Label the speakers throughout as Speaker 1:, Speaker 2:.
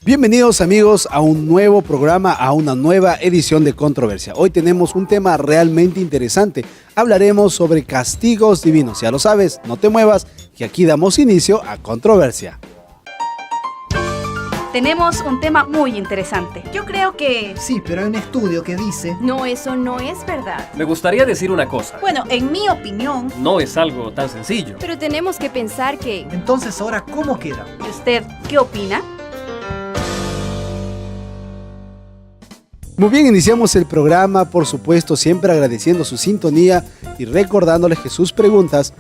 Speaker 1: Bienvenidos amigos a un nuevo programa, a una nueva edición de Controversia. Hoy tenemos un tema realmente interesante. Hablaremos sobre castigos divinos. Ya lo sabes, no te muevas, que aquí damos inicio a Controversia.
Speaker 2: Tenemos un tema muy interesante. Yo creo que...
Speaker 3: Sí, pero hay un estudio que dice...
Speaker 4: No, eso no es verdad.
Speaker 5: Me gustaría decir una cosa.
Speaker 2: Bueno, en mi opinión...
Speaker 5: No es algo tan sencillo.
Speaker 4: Pero tenemos que pensar que...
Speaker 3: Entonces, ahora, ¿cómo queda?
Speaker 2: ¿Y usted qué opina?
Speaker 1: Muy bien, iniciamos el programa, por supuesto, siempre agradeciendo su sintonía y recordándoles que sus preguntas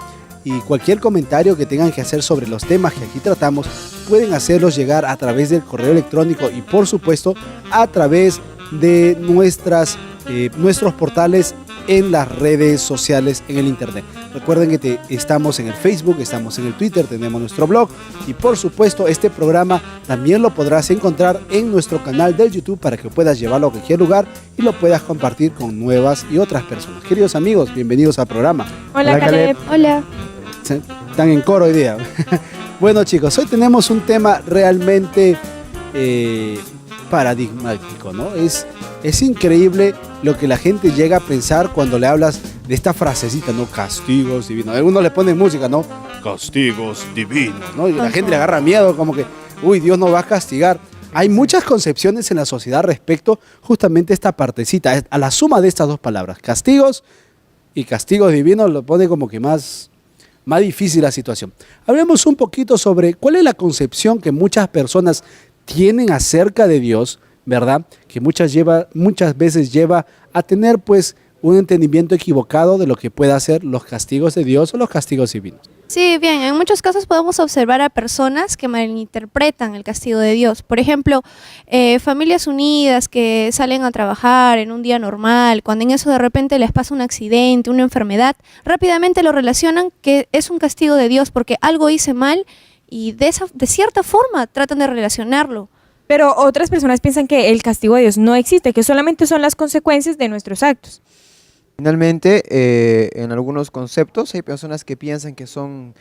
Speaker 1: y cualquier comentario que tengan que hacer sobre los temas que aquí tratamos, pueden hacerlos llegar a través del correo electrónico y, por supuesto, a través de nuestros portales en las redes sociales en el internet. Recuerden que estamos en el Facebook, estamos en el Twitter, tenemos nuestro blog y por supuesto este programa también lo podrás encontrar en nuestro canal del YouTube para que puedas llevarlo a cualquier lugar y lo puedas compartir con nuevas y otras personas. Queridos amigos, bienvenidos al programa.
Speaker 6: Hola Caleb. Hola.
Speaker 1: Están en coro hoy día. Bueno chicos, hoy tenemos un tema realmente paradigmático, ¿no? Es increíble lo que la gente llega a pensar cuando le hablas de esta frasecita, ¿no? Castigos divinos. Algunos le ponen música, ¿no? Castigos divinos, ¿no? Y la gente le agarra miedo, como que, uy, Dios nos va a castigar. Hay muchas concepciones en la sociedad respecto justamente a esta partecita, a la suma de estas dos palabras, castigos y castigos divinos, lo pone como que más difícil la situación. Hablemos un poquito sobre cuál es la concepción que muchas personas tienen acerca de Dios, ¿verdad? Que muchas veces lleva a tener pues un entendimiento equivocado de lo que pueda ser los castigos de Dios o los castigos divinos.
Speaker 6: Sí, bien, en muchos casos podemos observar a personas que malinterpretan el castigo de Dios. Por ejemplo, familias unidas que salen a trabajar en un día normal, cuando en eso de repente les pasa un accidente, una enfermedad, rápidamente lo relacionan que es un castigo de Dios porque algo hice mal y de cierta forma tratan de relacionarlo.
Speaker 7: Pero otras personas piensan que el castigo de Dios no existe, que solamente son las consecuencias de nuestros actos.
Speaker 8: Finalmente, en algunos conceptos hay personas que piensan que son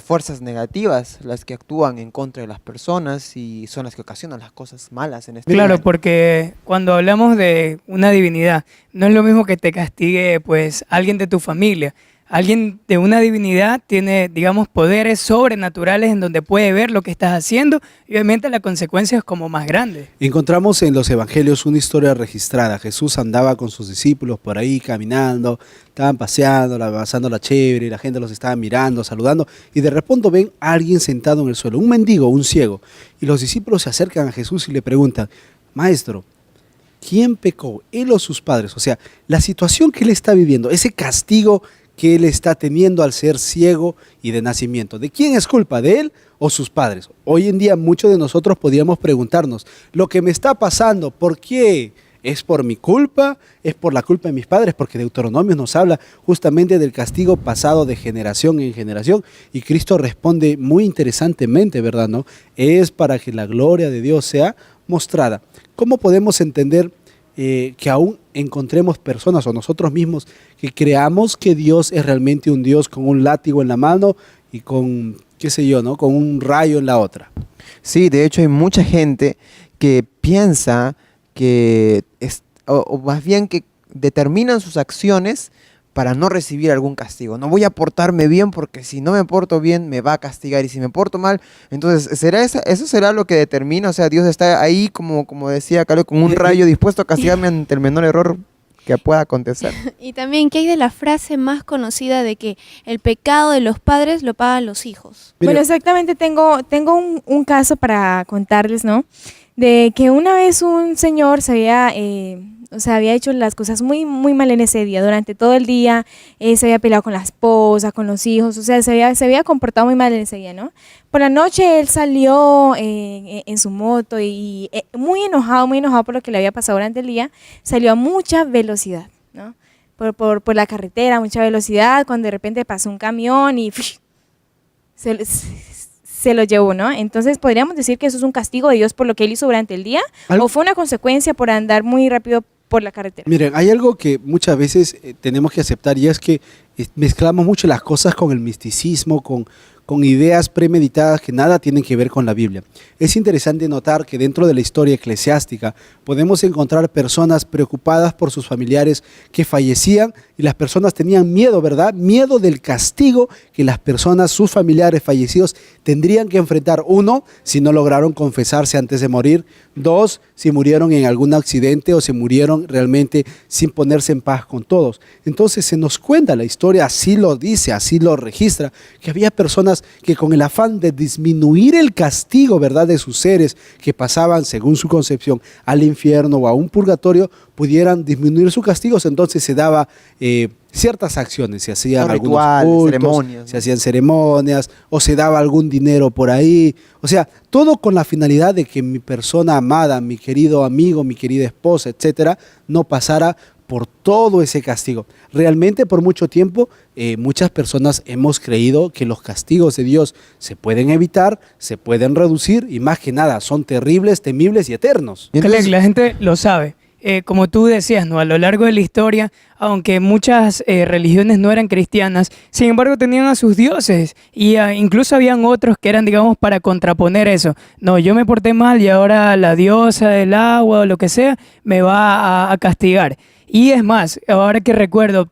Speaker 8: fuerzas negativas las que actúan en contra de las personas y son las que ocasionan las cosas malas en este
Speaker 9: Claro,
Speaker 8: mundo.
Speaker 9: porque cuando hablamos de una divinidad, no es lo mismo que te castigue pues alguien de tu familia. Alguien de una divinidad tiene, digamos, poderes sobrenaturales en donde puede ver lo que estás haciendo y obviamente la consecuencia es como más grande.
Speaker 1: Encontramos en los evangelios una historia registrada. Jesús andaba con sus discípulos por ahí caminando, estaban paseando, pasando la chévere, y la gente los estaba mirando, saludando y de repente ven a alguien sentado en el suelo, un mendigo, un ciego, y los discípulos se acercan a Jesús y le preguntan, Maestro, ¿quién pecó, él o sus padres? O sea, la situación que él está viviendo, ese castigo que él está teniendo al ser ciego y de nacimiento. ¿De quién es culpa? ¿De él o sus padres? Hoy en día muchos de nosotros podríamos preguntarnos, lo que me está pasando, ¿por qué? ¿Es por mi culpa? ¿Es por la culpa de mis padres? Porque Deuteronomio nos habla justamente del castigo pasado de generación en generación y Cristo responde muy interesantemente, ¿verdad? ¿No? Es para que la gloria de Dios sea mostrada. ¿Cómo podemos entender que aún encontremos personas o nosotros mismos que creamos que Dios es realmente un Dios con un látigo en la mano y con, qué sé yo, ¿no? Con un rayo en la otra?
Speaker 8: Sí, de hecho hay mucha gente que piensa que, o más bien que determinan sus acciones para no recibir algún castigo. No voy a portarme bien porque si no me porto bien me va a castigar y si me porto mal, entonces ¿eso será lo que determina? O sea, Dios está ahí como decía Carlos, con un rayo dispuesto a castigarme ante el menor error que pueda acontecer.
Speaker 6: Y también, ¿qué hay de la frase más conocida de que el pecado de los padres lo pagan los hijos?
Speaker 7: Bueno, exactamente, tengo un caso para contarles, ¿no? De que una vez un señor había hecho las cosas muy, muy mal en ese día. Durante todo el día se había peleado con la esposa, con los hijos, o sea, se había comportado muy mal en ese día, ¿no? Por la noche él salió en su moto y muy enojado por lo que le había pasado durante el día, salió a mucha velocidad, ¿no? Por la carretera, a mucha velocidad, cuando de repente pasó un camión y se lo llevó, ¿no? Entonces, ¿podríamos decir que eso es un castigo de Dios por lo que él hizo durante el día? ¿O fue una consecuencia por andar muy rápido por la carretera?
Speaker 1: Miren, hay algo que muchas veces tenemos que aceptar y es que mezclamos mucho las cosas con el misticismo, con con ideas premeditadas que nada tienen que ver con la Biblia. Es interesante notar que dentro de la historia eclesiástica podemos encontrar personas preocupadas por sus familiares que fallecían y las personas tenían miedo, ¿verdad? Miedo del castigo que las personas, sus familiares fallecidos, tendrían que enfrentar. Uno, si no lograron confesarse antes de morir. Dos, si murieron en algún accidente o se murieron realmente sin ponerse en paz con todos. Entonces se nos cuenta la historia, así lo dice, así lo registra, que había personas que con el afán de disminuir el castigo, ¿verdad?, de sus seres que pasaban, según su concepción, al infierno o a un purgatorio, pudieran disminuir sus castigos. Entonces se daba ciertas acciones, se hacían algunos
Speaker 8: rituales,
Speaker 1: cultos,
Speaker 8: ceremonias,
Speaker 1: se hacían ceremonias o se daba algún dinero por ahí. O sea, todo con la finalidad de que mi persona amada, mi querido amigo, mi querida esposa, etcétera, no pasara por todo ese castigo. Realmente por mucho tiempo muchas personas hemos creído que los castigos de Dios se pueden evitar, se pueden reducir y más que nada son terribles, temibles y eternos.
Speaker 8: Y entonces-
Speaker 9: Caleb, la gente lo sabe. Como tú decías, ¿no? A lo largo de la historia, aunque muchas religiones no eran cristianas, sin embargo tenían a sus dioses y incluso habían otros que eran, digamos, para contraponer eso. No, yo me porté mal y ahora la diosa del agua o lo que sea me va a castigar. Y es más, ahora que recuerdo,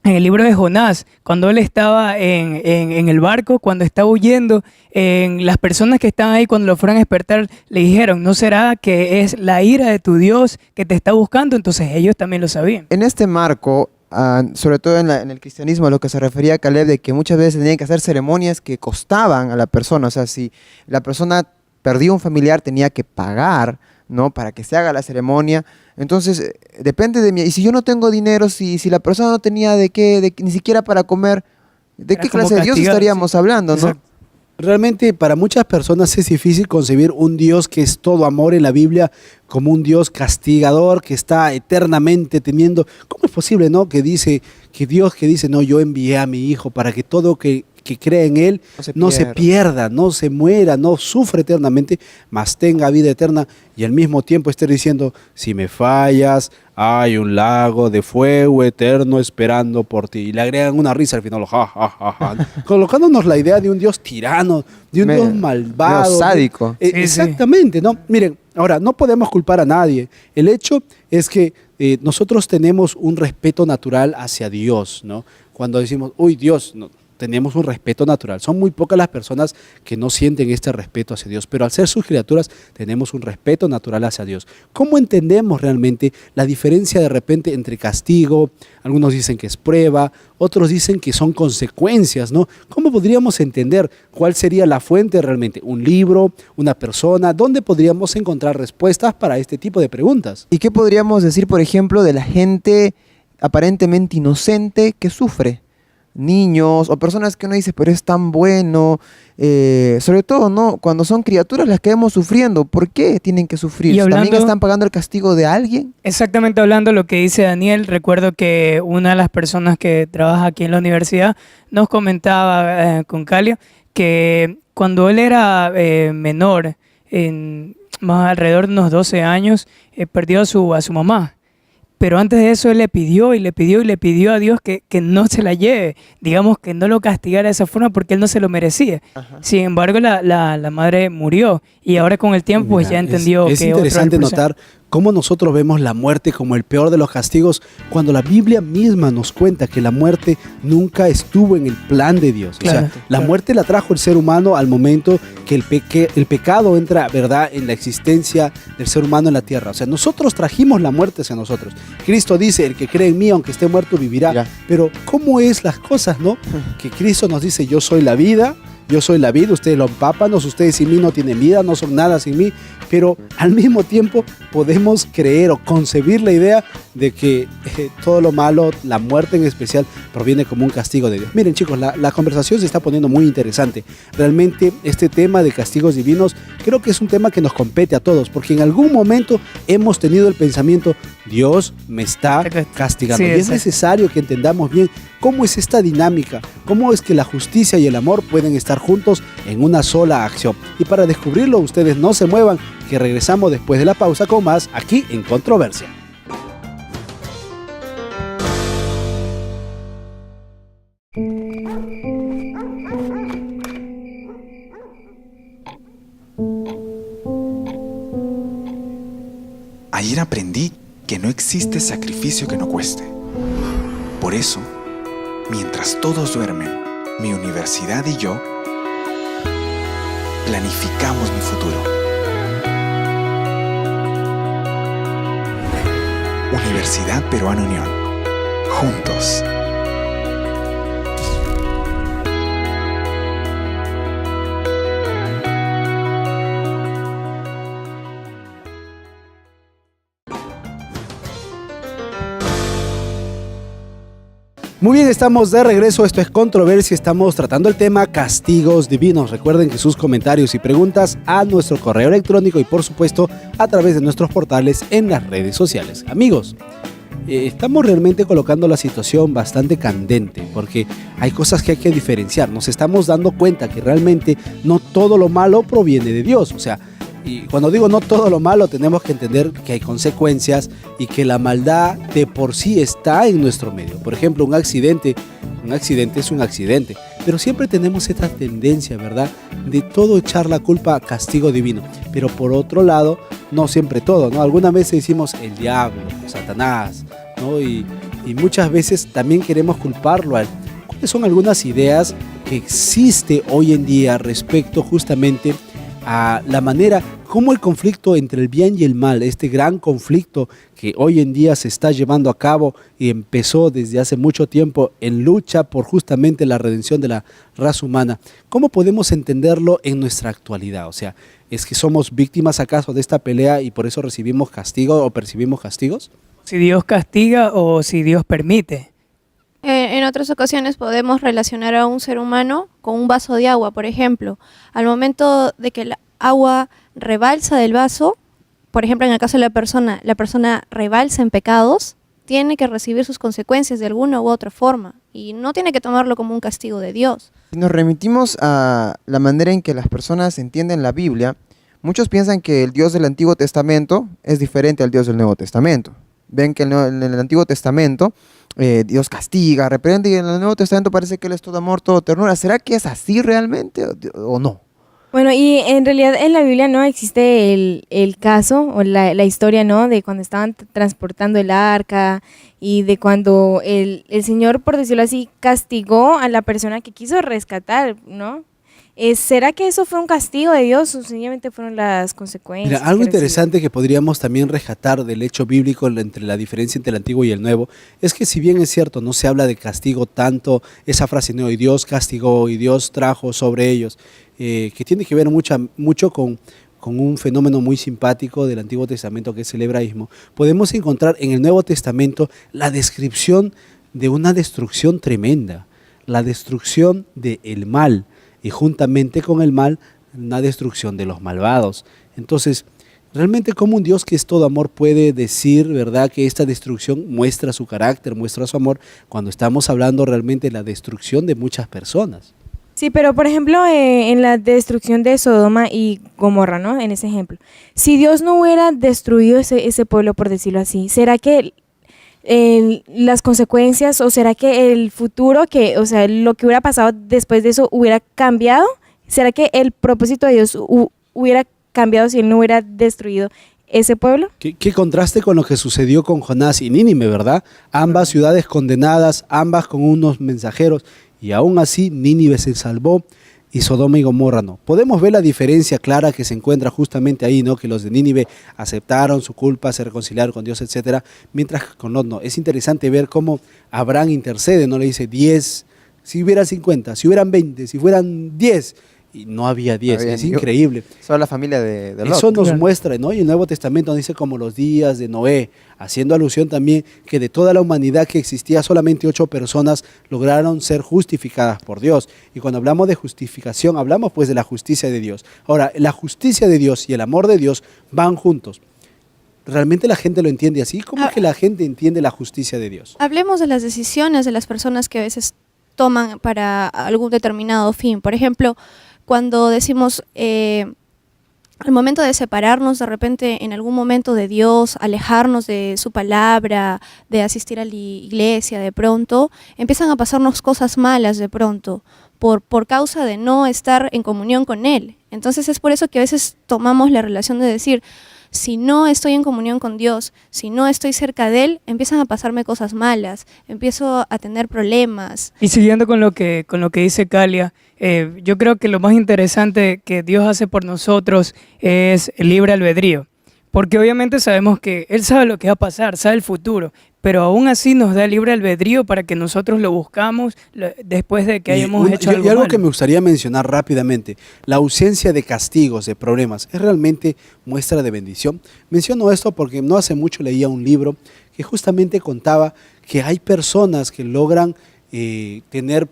Speaker 9: en el libro de Jonás, cuando él estaba en el barco, cuando estaba huyendo, las personas que estaban ahí cuando lo fueron a despertar le dijeron, ¿no será que es la ira de tu Dios que te está buscando? Entonces ellos también lo sabían.
Speaker 8: En este marco, sobre todo en el cristianismo, a lo que se refería a Caleb, de que muchas veces tenían que hacer ceremonias que costaban a la persona. O sea, si la persona perdía un familiar, tenía que pagar, ¿no?, para que se haga la ceremonia. Entonces, depende de mí. Y si yo no tengo dinero, si la persona no tenía ni siquiera para comer, ¿de
Speaker 9: Era
Speaker 8: qué
Speaker 9: como
Speaker 8: clase de Dios
Speaker 9: castigado,
Speaker 8: estaríamos hablando, no?
Speaker 9: Exacto.
Speaker 1: Realmente para muchas personas es difícil concebir un Dios que es todo amor en la Biblia como un Dios castigador que está eternamente temiendo. ¿Cómo es posible, no? Que Dios dice, no, yo envié a mi hijo para que todo que cree en él no se pierda, no se muera, no sufra eternamente, mas tenga vida eterna, y al mismo tiempo esté diciendo, si me fallas, hay un lago de fuego eterno esperando por ti. Y le agregan una risa al final, ja, ja, ja, ja, colocándonos la idea de un Dios tirano, de un Dios malvado.
Speaker 8: Medio sádico.
Speaker 9: Sí,
Speaker 1: Exactamente, ¿no? Miren, ahora, no podemos culpar a nadie. El hecho es que nosotros tenemos un respeto natural hacia Dios, ¿no? Cuando decimos, uy, Dios, no, tenemos un respeto natural. Son muy pocas las personas que no sienten este respeto hacia Dios, pero al ser sus criaturas tenemos un respeto natural hacia Dios. ¿Cómo entendemos realmente la diferencia de repente entre castigo? Algunos dicen que es prueba, otros dicen que son consecuencias, ¿no? ¿Cómo podríamos entender cuál sería la fuente realmente? ¿Un libro? ¿Una persona? ¿Dónde podríamos encontrar respuestas para este tipo de preguntas?
Speaker 8: ¿Y qué podríamos decir, por ejemplo, de la gente aparentemente inocente que sufre? Niños o personas que uno dice, pero es tan bueno, sobre todo, ¿no?, cuando son criaturas las que vemos sufriendo. ¿Por qué tienen que sufrir?
Speaker 9: Y hablando-
Speaker 8: ¿También están pagando el castigo de alguien?
Speaker 9: Exactamente, hablando de lo que dice Daniel, recuerdo que una de las personas que trabaja aquí en la universidad nos comentaba con Calio que cuando él era menor, más alrededor de unos 12 años, perdió a su mamá. Pero antes de eso él le pidió y le pidió y le pidió a Dios que no se la lleve, digamos, que no lo castigara de esa forma porque él no se lo merecía. Sin embargo, la madre murió y ahora con el tiempo pues ya
Speaker 1: Mira,
Speaker 9: entendió
Speaker 1: es
Speaker 9: que otro
Speaker 1: interesante
Speaker 9: era el proceso.
Speaker 1: notar cómo nosotros vemos la muerte como el peor de los castigos cuando la Biblia misma nos cuenta que la muerte nunca estuvo en el plan de Dios.
Speaker 9: Claro,
Speaker 1: o sea, la
Speaker 9: claro.
Speaker 1: muerte la trajo el ser humano al momento que el pecado entra, ¿verdad?, en la existencia del ser humano en la tierra. O sea, nosotros trajimos la muerte hacia nosotros. Cristo dice, el que cree en mí, aunque esté muerto, vivirá.
Speaker 8: Mira.
Speaker 1: Pero ¿cómo es las cosas, no? Que Cristo nos dice, yo soy la vida, yo soy la vida, ustedes los pámpanos, ustedes sin mí no tienen vida, no son nada sin mí, pero al mismo tiempo podemos creer o concebir la idea de que todo lo malo, la muerte en especial, proviene como un castigo de Dios. Miren, chicos, la conversación se está poniendo muy interesante. Realmente este tema de castigos divinos creo que es un tema que nos compete a todos, porque en algún momento hemos tenido el pensamiento, Dios me está castigando.
Speaker 9: Sí,
Speaker 1: y es
Speaker 9: exacto.
Speaker 1: necesario que entendamos bien cómo es esta dinámica, cómo es que la justicia y el amor pueden estar juntos en una sola acción. Y para descubrirlo, ustedes no se muevan, que regresamos después de la pausa con más aquí en Controversia.
Speaker 10: Ayer aprendí que no existe sacrificio que no cueste. Por eso, mientras todos duermen, mi universidad y yo planificamos mi futuro. Universidad Peruana Unión. Juntos.
Speaker 1: Muy bien, estamos de regreso. Esto es Controversia. Estamos tratando el tema castigos divinos. Recuerden que sus comentarios y preguntas a nuestro correo electrónico y por supuesto a través de nuestros portales en las redes sociales. Amigos, estamos realmente colocando la situación bastante candente porque hay cosas que hay que diferenciar. Nos estamos dando cuenta que realmente no todo lo malo proviene de Dios. O sea, y cuando digo no todo lo malo, tenemos que entender que hay consecuencias y que la maldad de por sí está en nuestro medio. Por ejemplo, un accidente es un accidente, pero siempre tenemos esta tendencia, ¿verdad?, de todo echar la culpa a castigo divino. Pero por otro lado, no siempre todo, ¿no? Algunas veces decimos el diablo, Satanás, ¿no? Y muchas veces también queremos culparlo a él. ¿Cuáles son algunas ideas que existe hoy en día respecto justamente a la manera como el conflicto entre el bien y el mal, este gran conflicto que hoy en día se está llevando a cabo y empezó desde hace mucho tiempo en lucha por justamente la redención de la raza humana, ¿cómo podemos entenderlo en nuestra actualidad? O sea, ¿es que somos víctimas acaso de esta pelea y por eso recibimos castigo o percibimos castigos?
Speaker 9: Si Dios castiga o si Dios permite.
Speaker 6: En otras ocasiones podemos relacionar a un ser humano con un vaso de agua, por ejemplo. Al momento de que el agua rebalsa del vaso, por ejemplo, en el caso de la persona rebalsa en pecados, tiene que recibir sus consecuencias de alguna u otra forma y no tiene que tomarlo como un castigo de Dios.
Speaker 8: Si nos remitimos a la manera en que las personas entienden la Biblia, muchos piensan que el Dios del Antiguo Testamento es diferente al Dios del Nuevo Testamento. Ven que en el Antiguo Testamento Dios castiga, reprende, y en el Nuevo Testamento parece que Él es todo amor, todo ternura. ¿Será que es así realmente o no?
Speaker 7: Bueno, y en realidad en la Biblia no existe el caso o la historia, ¿no?, de cuando estaban transportando el arca y de cuando el Señor, por decirlo así, castigó a la persona que quiso rescatar, ¿no? ¿Será que eso fue un castigo de Dios o sencillamente fueron las consecuencias?
Speaker 1: Mira, algo interesante que podríamos también rescatar del hecho bíblico entre la diferencia entre el Antiguo y el Nuevo es que si bien es cierto, no se habla de castigo tanto, esa frase, no, y Dios castigó y Dios trajo sobre ellos, que tiene que ver mucho con un fenómeno muy simpático del Antiguo Testamento que es el hebraísmo, podemos encontrar en el Nuevo Testamento la descripción de una destrucción tremenda, la destrucción del mal, y juntamente con el mal, una destrucción de los malvados. Entonces, realmente como un Dios que es todo amor puede decir, ¿verdad?, que esta destrucción muestra su carácter, muestra su amor, cuando estamos hablando realmente de la destrucción de muchas personas.
Speaker 7: Sí, pero por ejemplo, en la destrucción de Sodoma y Gomorra, ¿no?, en ese ejemplo, si Dios no hubiera destruido ese pueblo, por decirlo así, ¿será que las consecuencias o será que el futuro, o sea, lo que hubiera pasado después de eso hubiera cambiado? ¿Será que el propósito de Dios hubiera cambiado si Él no hubiera destruido ese pueblo?
Speaker 1: ¿Qué contraste con lo que sucedió con Jonás y Nínive, ¿verdad? Ambas ciudades condenadas, ambas con unos mensajeros, y aún así Nínive se salvó y Sodoma y Gomorra no. Podemos ver la diferencia clara que se encuentra justamente ahí, ¿no?, que los de Nínive aceptaron su culpa, se reconciliaron con Dios, etcétera, mientras que con Lot no. Es interesante ver cómo Abraham intercede, no le dice 10, si hubiera 50, si hubieran 20, si fueran 10, y no había 10, es increíble.
Speaker 8: Solo la familia de Lot.
Speaker 1: Eso nos muestra, ¿no? Y el Nuevo Testamento dice como los días de Noé, haciendo alusión también que de toda la humanidad que existía, solamente 8 personas lograron ser justificadas por Dios. Y cuando hablamos de justificación, hablamos pues de la justicia de Dios. Ahora, la justicia de Dios y el amor de Dios van juntos. ¿Realmente la gente lo entiende así? ¿Cómo es que la gente entiende la justicia de Dios?
Speaker 6: Hablemos de las decisiones de las personas que a veces toman para algún determinado fin. Por ejemplo, cuando decimos al momento de separarnos de repente en algún momento de Dios, alejarnos de su palabra, de asistir a la iglesia de pronto, empiezan a pasarnos cosas malas de pronto por causa de no estar en comunión con Él. Entonces es por eso que a veces tomamos la relación de decir, si no estoy en comunión con Dios, si no estoy cerca de Él, empiezan a pasarme cosas malas, empiezo a tener problemas.
Speaker 9: Y siguiendo con lo que dice Calia, yo creo que lo más interesante que Dios hace por nosotros es el libre albedrío. Porque obviamente sabemos que Él sabe lo que va a pasar, sabe el futuro, pero aún así nos da libre albedrío para que nosotros lo buscamos después de que hayamos hecho algo
Speaker 1: y algo
Speaker 9: malo.
Speaker 1: que me gustaría mencionar rápidamente, la ausencia de castigos, de problemas, ¿es realmente muestra de bendición? Menciono esto porque no hace mucho leía un libro que justamente contaba que hay personas que logran tener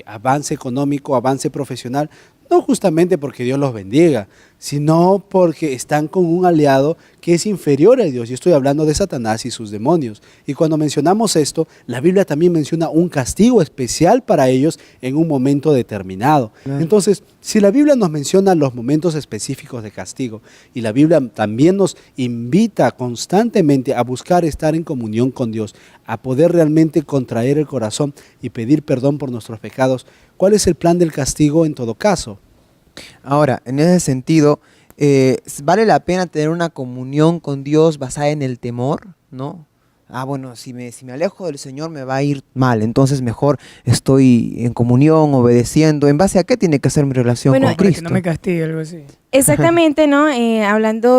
Speaker 1: avance económico, avance profesional, no justamente porque Dios los bendiga, sino porque están con un aliado que es inferior a Dios. Y estoy hablando de Satanás y sus demonios. Y cuando mencionamos esto, la Biblia también menciona un castigo especial para ellos en un momento determinado. Entonces, si la Biblia nos menciona los momentos específicos de castigo, y la Biblia también nos invita constantemente a buscar estar en comunión con Dios, a poder realmente contraer el corazón y pedir perdón por nuestros pecados, ¿cuál es el plan del castigo en todo caso?
Speaker 8: Ahora, en ese sentido, ¿vale la pena tener una comunión con Dios basada en el temor? ¿No? Bueno, si me alejo del Señor me va a ir mal, entonces mejor estoy en comunión, obedeciendo. ¿En base a qué tiene que ser mi relación con
Speaker 9: Para
Speaker 8: Cristo?
Speaker 9: que no me castigue, algo así.
Speaker 7: Exactamente, ¿no?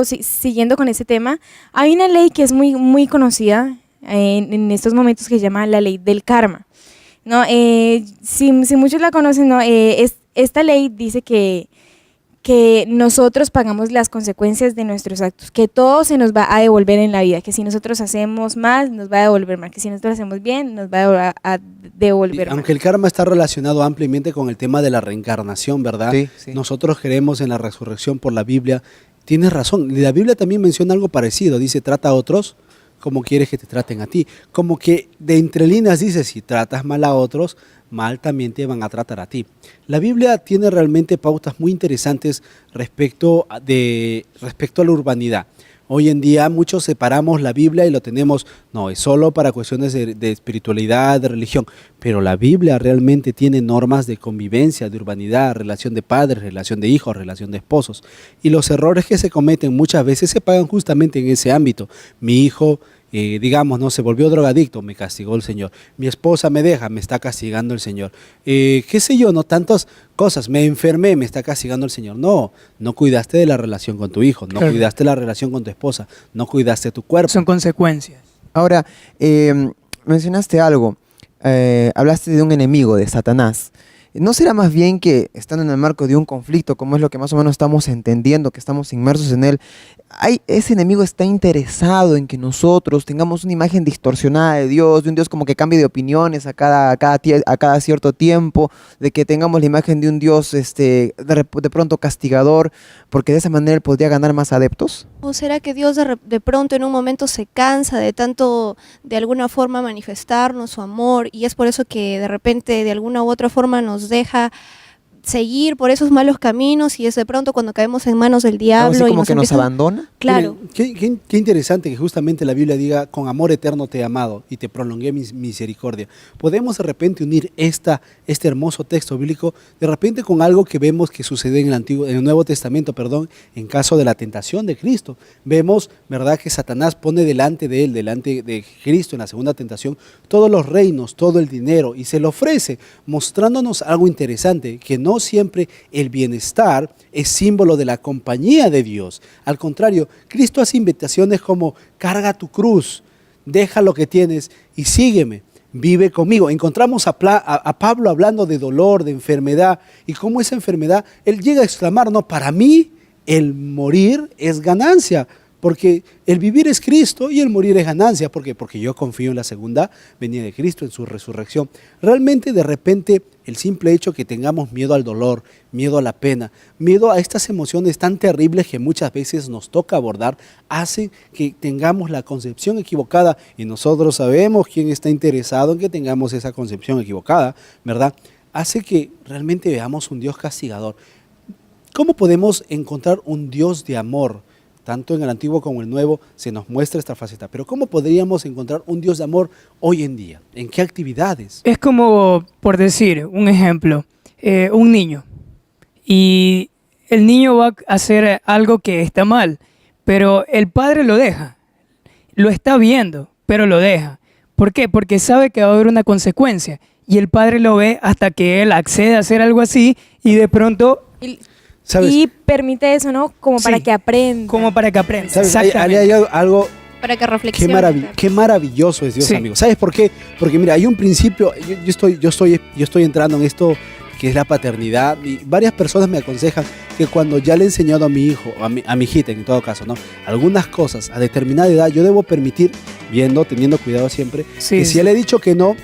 Speaker 7: Siguiendo con ese tema, hay una ley que es muy, muy conocida en estos momentos que se llama la ley del karma, ¿no? Si muchos la conocen, ¿no? Esta ley dice que nosotros pagamos las consecuencias de nuestros actos, que todo se nos va a devolver en la vida, que si nosotros hacemos mal, nos va a devolver mal, que si nosotros hacemos bien, nos va a devolver mal.
Speaker 1: Aunque el karma está relacionado ampliamente con el tema de la reencarnación, ¿verdad?
Speaker 8: Sí, sí.
Speaker 1: Nosotros creemos en la resurrección por la Biblia. Tienes razón, la Biblia también menciona algo parecido, dice, trata a otros como quieres que te traten a ti. Como que de entre líneas dice, si tratas mal a otros, mal también te van a tratar a ti. La Biblia tiene realmente pautas muy interesantes respecto a la urbanidad. Hoy en día muchos separamos la Biblia y lo tenemos, no, es solo para cuestiones de espiritualidad, de religión, pero la Biblia realmente tiene normas de convivencia, de urbanidad, relación de padres, relación de hijos, relación de esposos. Y los errores que se cometen muchas veces se pagan justamente en ese ámbito. Mi hijo, digamos, no se volvió drogadicto, me castigó el Señor. Mi esposa me deja, me está castigando el Señor. Qué sé yo, no tantas cosas, me enfermé, me está castigando el Señor. No cuidaste de la relación con tu hijo, no cuidaste la relación con tu esposa, no cuidaste tu cuerpo.
Speaker 9: Son consecuencias.
Speaker 8: Ahora, mencionaste algo, hablaste de un enemigo, de Satanás. ¿No será más bien que, estando en el marco de un conflicto, como es lo que más o menos estamos entendiendo, que estamos inmersos en él, ese enemigo está interesado en que nosotros tengamos una imagen distorsionada de un Dios como que cambie de opiniones a cada cierto tiempo, de que tengamos la imagen de un Dios de pronto castigador, porque de esa manera él podría ganar más adeptos?
Speaker 6: ¿O será que Dios de pronto en un momento se cansa de tanto, de alguna forma, manifestarnos su amor, y es por eso que de repente de alguna u otra forma nos deja seguir por esos malos caminos, y es de pronto cuando caemos en manos del diablo
Speaker 8: ¿Algo así
Speaker 6: y
Speaker 8: como que nos abandona?
Speaker 6: Claro.
Speaker 1: Miren, qué interesante que justamente la Biblia diga, con amor eterno te he amado y te prolongué mi misericordia. Podemos de repente unir este hermoso texto bíblico de repente con algo que vemos que sucede en el Nuevo Testamento, en caso de la tentación de Cristo. Vemos, ¿verdad?, que Satanás pone delante de él, delante de Cristo en la segunda tentación, todos los reinos, todo el dinero, y se lo ofrece, mostrándonos algo interesante, que no siempre el bienestar es símbolo de la compañía de Dios. Al contrario, Cristo hace invitaciones como: carga tu cruz, deja lo que tienes y sígueme, vive conmigo. Encontramos a Pablo hablando de dolor, de enfermedad, y cómo esa enfermedad, él llega a exclamar, no, para mí el morir es ganancia, porque el vivir es Cristo y el morir es ganancia. ¿Por qué? Porque yo confío en la segunda venida de Cristo, en su resurrección. Realmente, de repente, el simple hecho que tengamos miedo al dolor, miedo a la pena, miedo a estas emociones tan terribles que muchas veces nos toca abordar, hace que tengamos la concepción equivocada, y nosotros sabemos quién está interesado en que tengamos esa concepción equivocada, ¿verdad? Hace que realmente veamos un Dios castigador. ¿Cómo podemos encontrar un Dios de amor? Tanto en el Antiguo como en el Nuevo se nos muestra esta faceta. Pero ¿cómo podríamos encontrar un Dios de amor hoy en día? ¿En qué actividades?
Speaker 9: Es como, por decir, un ejemplo, un niño. Y el niño va a hacer algo que está mal, pero el padre lo deja. Lo está viendo, pero lo deja. ¿Por qué? Porque sabe que va a haber una consecuencia. Y el padre lo ve hasta que él accede a hacer algo así y de pronto...
Speaker 1: ¿Sabes?
Speaker 7: Y permite eso, ¿no? Como para
Speaker 9: Sí,
Speaker 7: que aprenda.
Speaker 9: como para que aprenda.
Speaker 1: ¿Sabes?
Speaker 9: Exactamente.
Speaker 1: Hay algo
Speaker 6: Para que
Speaker 1: qué,
Speaker 6: reflexione.
Speaker 1: qué maravilloso es Dios,
Speaker 9: Sí.
Speaker 1: amigo. ¿Sabes por qué? Porque mira, hay un principio, yo estoy entrando en esto que es la paternidad, y varias personas me aconsejan que cuando ya le he enseñado a mi hijo, a mi hijita en todo caso, ¿no? Algunas cosas a determinada edad, yo debo permitir, teniendo cuidado siempre,
Speaker 9: Sí,
Speaker 1: que si ya le he dicho que no,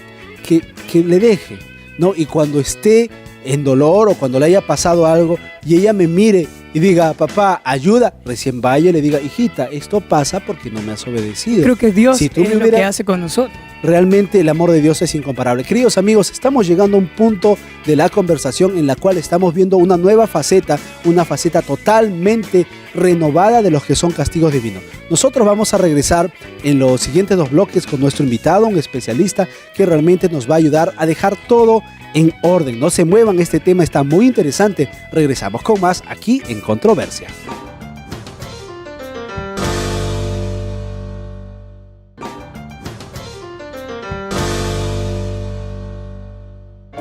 Speaker 1: que le deje, ¿no? Y cuando esté en dolor o cuando le haya pasado algo y ella me mire y diga, papá, ayuda, recién vaya y le diga, hijita, esto pasa porque no me has obedecido.
Speaker 9: Creo que Dios
Speaker 1: Si tú
Speaker 9: es
Speaker 1: me
Speaker 9: lo que
Speaker 1: hubieras-
Speaker 9: hace con nosotros.
Speaker 1: Realmente el amor de Dios es incomparable. Queridos amigos, estamos llegando a un punto de la conversación en la cual estamos viendo una nueva faceta, una faceta totalmente renovada de los que son castigos divinos. Nosotros vamos a regresar en los siguientes 2 bloques con nuestro invitado, un especialista que realmente nos va a ayudar a dejar todo en orden. No se muevan, este tema está muy interesante. Regresamos con más aquí en Controversia.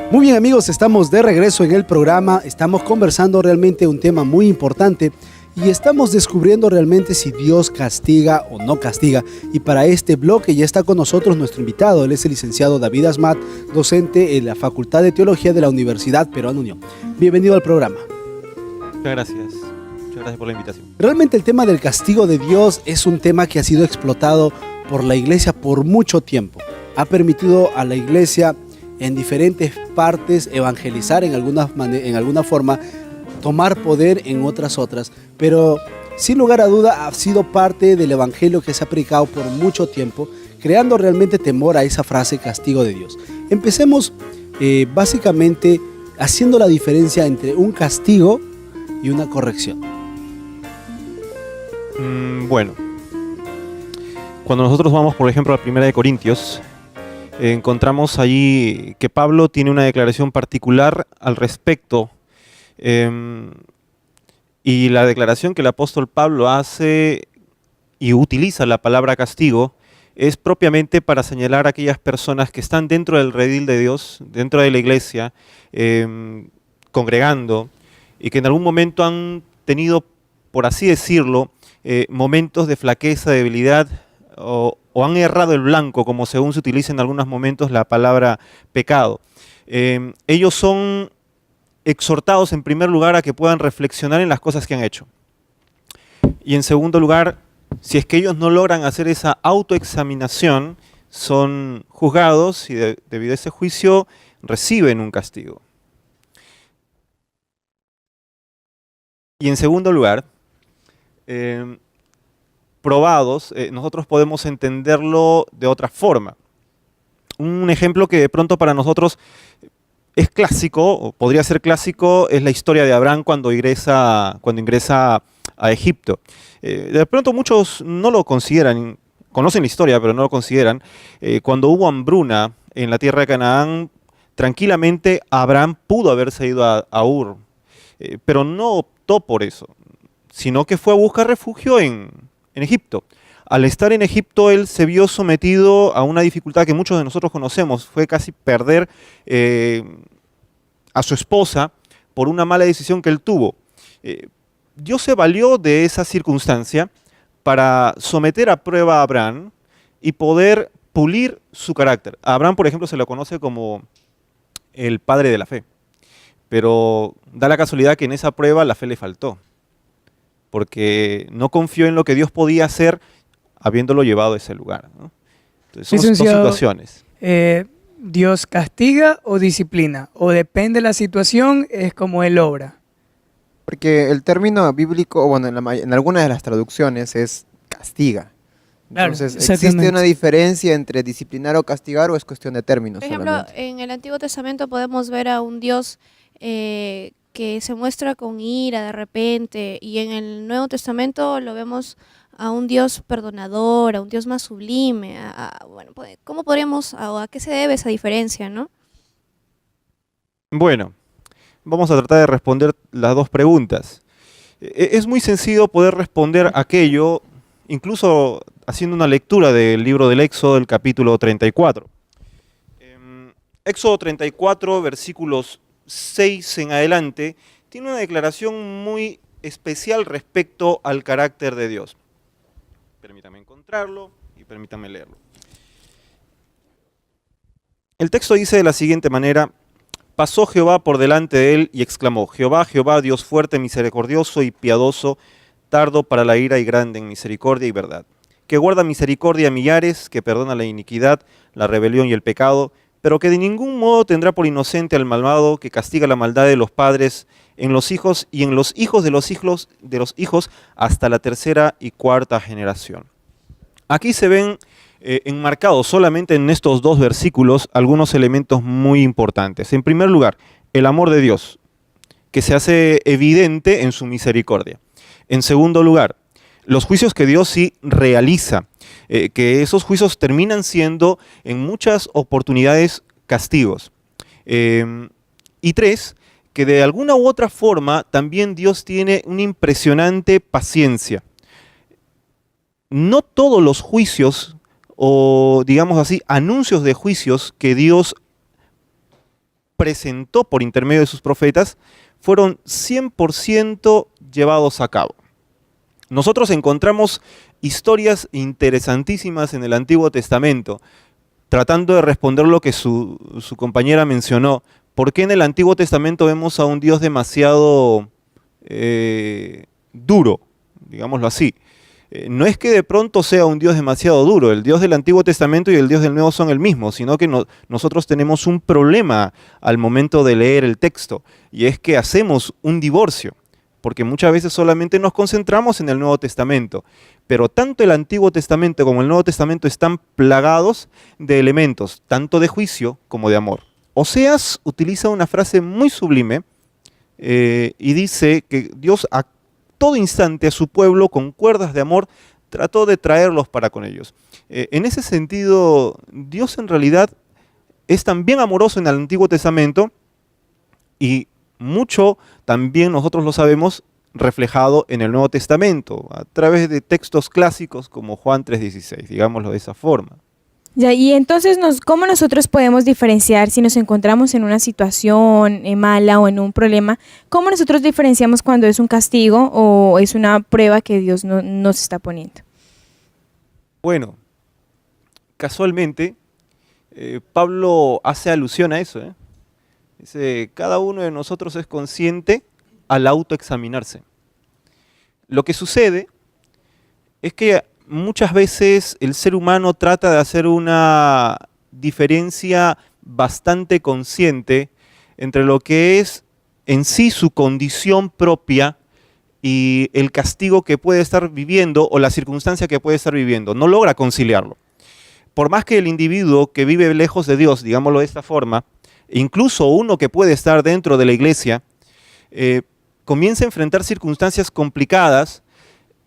Speaker 1: Muy bien amigos, estamos de regreso en el programa, estamos conversando realmente un tema muy importante y estamos descubriendo realmente si Dios castiga o no castiga. Y para este bloque ya está con nosotros nuestro invitado, él es el licenciado David Asmat, docente en la Facultad de Teología de la Universidad Peruana Unión. Bienvenido al programa.
Speaker 11: Muchas gracias por la invitación.
Speaker 1: Realmente el tema del castigo de Dios es un tema que ha sido explotado por la iglesia por mucho tiempo. Ha permitido a la iglesia en diferentes partes evangelizar en alguna forma, tomar poder en otras, pero sin lugar a duda ha sido parte del evangelio que se ha predicado por mucho tiempo, creando realmente temor a esa frase castigo de Dios. Empecemos básicamente haciendo la diferencia entre un castigo y una corrección.
Speaker 11: Bueno, cuando nosotros vamos, por ejemplo, a 1 Corintios, encontramos allí que Pablo tiene una declaración particular al respecto, y la declaración que el apóstol Pablo hace y utiliza la palabra castigo es propiamente para señalar a aquellas personas que están dentro del redil de Dios, dentro de la iglesia, congregando, y que en algún momento han tenido, por así decirlo, momentos de flaqueza, debilidad, o han errado el blanco, como según se utiliza en algunos momentos la palabra pecado. Ellos son exhortados en primer lugar a que puedan reflexionar en las cosas que han hecho. Y en segundo lugar, si es que ellos no logran hacer esa autoexaminación, son juzgados y debido a ese juicio reciben un castigo. Y en segundo lugar, probados, nosotros podemos entenderlo de otra forma. Un ejemplo que de pronto para nosotros es clásico, o podría ser clásico, es la historia de Abraham cuando ingresa a Egipto. De pronto muchos no lo consideran, conocen la historia, pero no lo consideran. Cuando hubo hambruna en la tierra de Canaán, tranquilamente Abraham pudo haberse ido a Ur, pero no optó por eso, sino que fue a buscar refugio en Egipto. Al estar en Egipto, él se vio sometido a una dificultad que muchos de nosotros conocemos. Fue casi perder a su esposa por una mala decisión que él tuvo. Dios se valió de esa circunstancia para someter a prueba a Abraham y poder pulir su carácter. A Abraham, por ejemplo, se lo conoce como el padre de la fe. Pero da la casualidad que en esa prueba la fe le faltó, porque no confió en lo que Dios podía hacer habiéndolo llevado a ese lugar, ¿no? Entonces, son dos situaciones.
Speaker 9: ¿Dios castiga o disciplina? ¿O depende de la situación, es como Él obra?
Speaker 8: Porque el término bíblico, bueno, en algunas de las traducciones es castiga.
Speaker 9: Claro,
Speaker 8: Entonces,
Speaker 9: exactamente.
Speaker 8: ¿existe una diferencia entre disciplinar o castigar o es cuestión de términos
Speaker 6: Por ejemplo,
Speaker 8: solamente?
Speaker 6: en el Antiguo Testamento podemos ver a un Dios que se muestra con ira de repente, y en el Nuevo Testamento lo vemos a un Dios perdonador, a un Dios más sublime. Bueno, ¿cómo podríamos, a qué se debe esa diferencia, no?
Speaker 11: Bueno, vamos a tratar de responder las dos preguntas. Es muy sencillo poder responder aquello, incluso haciendo una lectura del libro del Éxodo, del capítulo 34. Éxodo 34, versículos 6 en adelante, tiene una declaración muy especial respecto al carácter de Dios. Permítame encontrarlo y permítame leerlo. El texto dice de la siguiente manera: pasó Jehová por delante de él y exclamó: Jehová, Jehová, Dios fuerte, misericordioso y piadoso, tardo para la ira y grande en misericordia y verdad, que guarda misericordia a millares, que perdona la iniquidad, la rebelión y el pecado, pero que de ningún modo tendrá por inocente al malvado, que castiga la maldad de los padres en los hijos y en los hijos de los hijos hasta la tercera y cuarta generación. Aquí se ven enmarcados solamente en estos dos versículos algunos elementos muy importantes. En primer lugar, el amor de Dios, que se hace evidente en su misericordia. En segundo lugar, los juicios que Dios sí realiza, que esos juicios terminan siendo en muchas oportunidades castigos. Y tres, que de alguna u otra forma también Dios tiene una impresionante paciencia. No todos los juicios, o digamos así, anuncios de juicios que Dios presentó por intermedio de sus profetas, fueron 100% llevados a cabo. Nosotros encontramos historias interesantísimas en el Antiguo Testamento, tratando de responder lo que su compañera mencionó. ¿Por qué en el Antiguo Testamento vemos a un Dios demasiado duro, digámoslo así? No es que de pronto sea un Dios demasiado duro, el Dios del Antiguo Testamento y el Dios del Nuevo son el mismo, sino que nosotros tenemos un problema al momento de leer el texto, y es que hacemos un divorcio, porque muchas veces solamente nos concentramos en el Nuevo Testamento, pero tanto el Antiguo Testamento como el Nuevo Testamento están plagados de elementos, tanto de juicio como de amor. Oseas utiliza una frase muy sublime y dice que Dios a todo instante a su pueblo con cuerdas de amor trató de traerlos para con ellos. En ese sentido, Dios en realidad es también amoroso en el Antiguo Testamento y mucho también nosotros lo sabemos reflejado en el Nuevo Testamento, a través de textos clásicos como Juan 3:16, digámoslo de esa forma.
Speaker 7: Ya, y entonces, ¿cómo nosotros podemos diferenciar si nos encontramos en una situación mala o en un problema? ¿Cómo nosotros diferenciamos cuando es un castigo o es una prueba que Dios nos está poniendo?
Speaker 11: Bueno, casualmente, Pablo hace alusión a eso. Dice, cada uno de nosotros es consciente al autoexaminarse. Lo que sucede es que muchas veces el ser humano trata de hacer una diferencia bastante consciente entre lo que es en sí su condición propia y el castigo que puede estar viviendo o la circunstancia que puede estar viviendo. No logra conciliarlo. Por más que el individuo que vive lejos de Dios, digámoslo de esta forma, incluso uno que puede estar dentro de la iglesia, comienza a enfrentar circunstancias complicadas,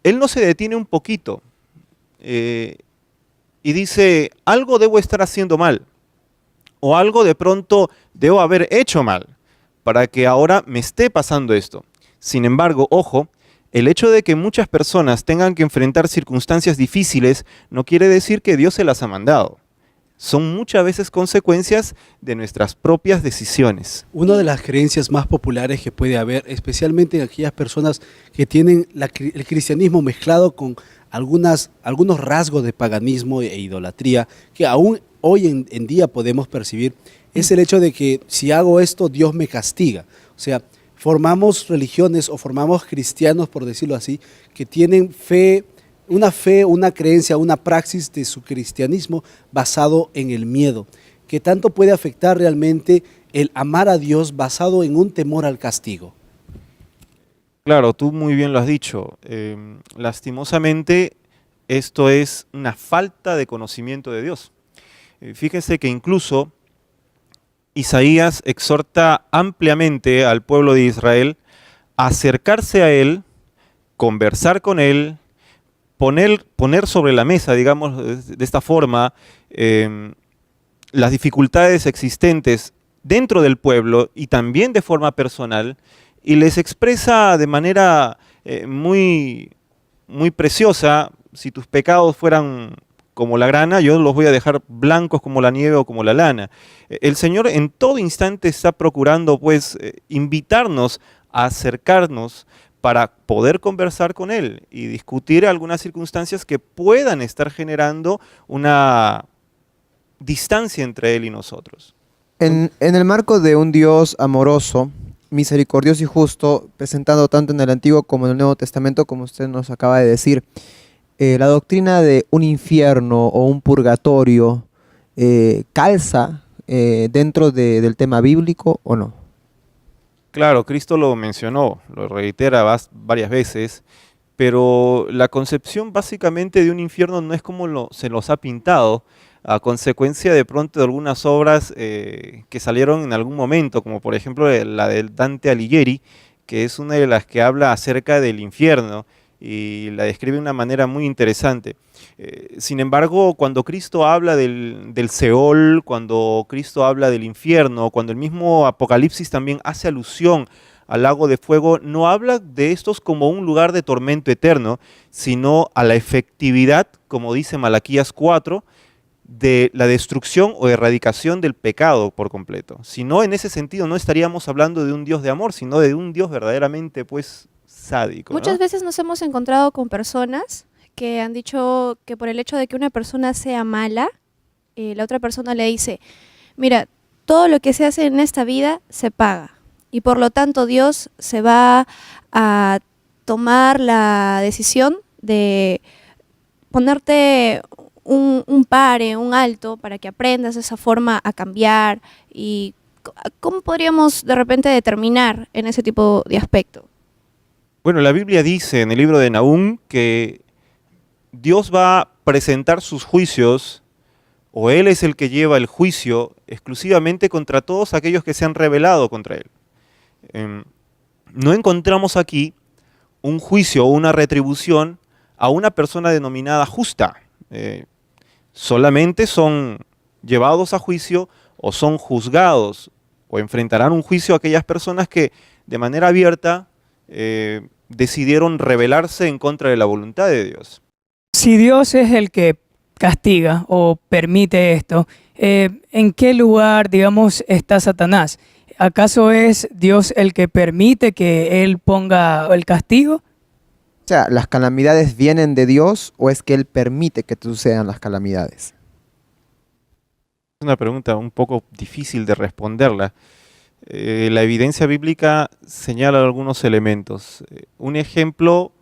Speaker 11: él no se detiene un poquito y dice, algo debo estar haciendo mal, o algo de pronto debo haber hecho mal, para que ahora me esté pasando esto. Sin embargo, ojo, el hecho de que muchas personas tengan que enfrentar circunstancias difíciles no quiere decir que Dios se las ha mandado. Son muchas veces consecuencias de nuestras propias decisiones.
Speaker 1: Una de las creencias más populares que puede haber, especialmente en aquellas personas que tienen el cristianismo mezclado con algunos rasgos de paganismo e idolatría, que aún hoy en día podemos percibir, es el hecho de que si hago esto, Dios me castiga. O sea, formamos religiones o formamos cristianos, por decirlo así, que tienen una creencia, una praxis de su cristianismo basado en el miedo, que tanto puede afectar realmente el amar a Dios basado en un temor al castigo.
Speaker 11: Claro, tú muy bien lo has dicho. Lastimosamente, esto es una falta de conocimiento de Dios. Fíjense que incluso Isaías exhorta ampliamente al pueblo de Israel a acercarse a Él, conversar con Él, poner sobre la mesa, digamos, de esta forma, las dificultades existentes dentro del pueblo y también de forma personal, y les expresa de manera muy preciosa. Si tus pecados fueran como la grana, yo los voy a dejar blancos como la nieve o como la lana. El Señor en todo instante está procurando, pues, invitarnos a acercarnos para poder conversar con Él y discutir algunas circunstancias que puedan estar generando una distancia entre Él y nosotros.
Speaker 8: En el marco de un Dios amoroso, misericordioso y justo, presentado tanto en el Antiguo como en el Nuevo Testamento, como usted nos acaba de decir, la doctrina de un infierno o un purgatorio calza dentro del tema bíblico o no.
Speaker 11: Claro, Cristo lo mencionó, lo reitera varias veces, pero la concepción básicamente de un infierno no es como se los ha pintado, a consecuencia de pronto de algunas obras que salieron en algún momento, como por ejemplo la de Dante Alighieri, que es una de las que habla acerca del infierno y la describe de una manera muy interesante. Sin embargo, cuando Cristo habla del Seol, cuando Cristo habla del infierno, cuando el mismo Apocalipsis también hace alusión al lago de fuego, no habla de estos como un lugar de tormento eterno, sino a la efectividad, como dice Malaquías 4, de la destrucción o erradicación del pecado por completo. Si no, en ese sentido no estaríamos hablando de un Dios de amor, sino de un Dios verdaderamente, pues, sádico, ¿no?
Speaker 6: Muchas veces nos hemos encontrado con personas que han dicho que por el hecho de que una persona sea mala, la otra persona le dice, mira, todo lo que se hace en esta vida se paga y por lo tanto Dios se va a tomar la decisión de ponerte un pare, un alto para que aprendas de esa forma a cambiar. ¿Y cómo podríamos de repente determinar en ese tipo de aspecto?
Speaker 11: Bueno, la Biblia dice en el libro de Nahum que Dios va a presentar sus juicios, o Él es el que lleva el juicio exclusivamente contra todos aquellos que se han rebelado contra Él. No encontramos aquí un juicio o una retribución a una persona denominada justa. Solamente son llevados a juicio o son juzgados o enfrentarán un juicio a aquellas personas que de manera abierta decidieron rebelarse en contra de la voluntad de Dios.
Speaker 9: Si Dios es el que castiga o permite esto, ¿en qué lugar, digamos, está Satanás? ¿Acaso es Dios el que permite que Él ponga el castigo?
Speaker 8: O sea, ¿las calamidades vienen de Dios o es que Él permite que sucedan las calamidades?
Speaker 11: Es una pregunta un poco difícil de responderla. La evidencia bíblica señala algunos elementos. Un ejemplo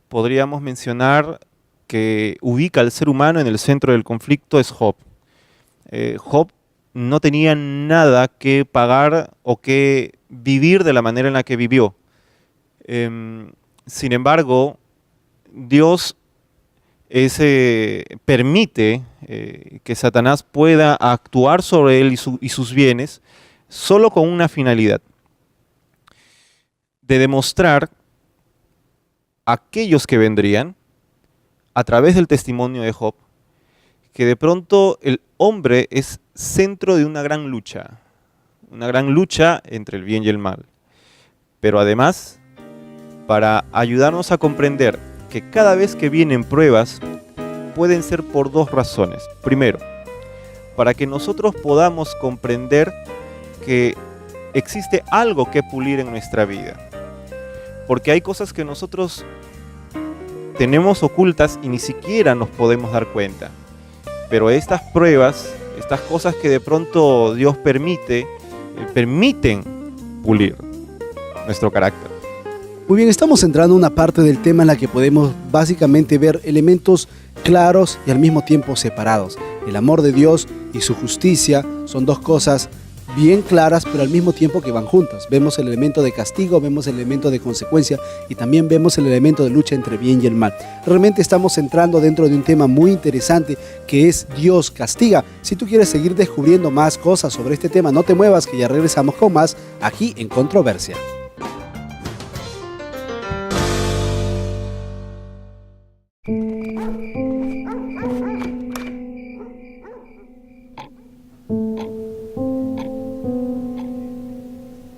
Speaker 11: podríamos mencionar que ubica al ser humano en el centro del conflicto es Job. Job no tenía nada que pagar o que vivir de la manera en la que vivió. Sin embargo, Dios permite que Satanás pueda actuar sobre él y sus bienes solo con una finalidad: de demostrar a aquellos que vendrían, a través del testimonio de Job, que de pronto el hombre es centro de una gran lucha entre el bien y el mal. Pero además, para ayudarnos a comprender que cada vez que vienen pruebas, pueden ser por dos razones. Primero, para que nosotros podamos comprender que existe algo que pulir en nuestra vida. Porque hay cosas que nosotros tenemos ocultas y ni siquiera nos podemos dar cuenta. Pero estas pruebas, estas cosas que de pronto Dios permiten pulir nuestro carácter.
Speaker 1: Muy bien, estamos entrando a una parte del tema en la que podemos básicamente ver elementos claros y al mismo tiempo separados. El amor de Dios y su justicia son dos cosas bien claras, pero al mismo tiempo que van juntas. Vemos el elemento de castigo, vemos el elemento de consecuencia y también vemos el elemento de lucha entre bien y el mal. Realmente estamos entrando dentro de un tema muy interesante que es Dios castiga. Si tú quieres seguir descubriendo más cosas sobre este tema, no te muevas, que ya regresamos con más aquí en Controversia.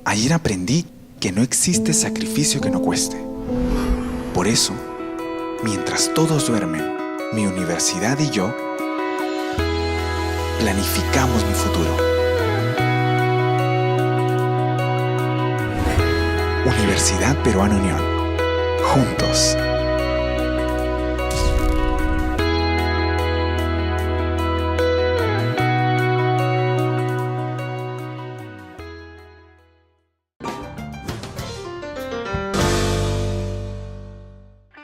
Speaker 10: Ayer aprendí que no existe sacrificio que no cueste. Por eso, mientras todos duermen, mi universidad y yo planificamos mi futuro. Universidad Peruana Unión. Juntos.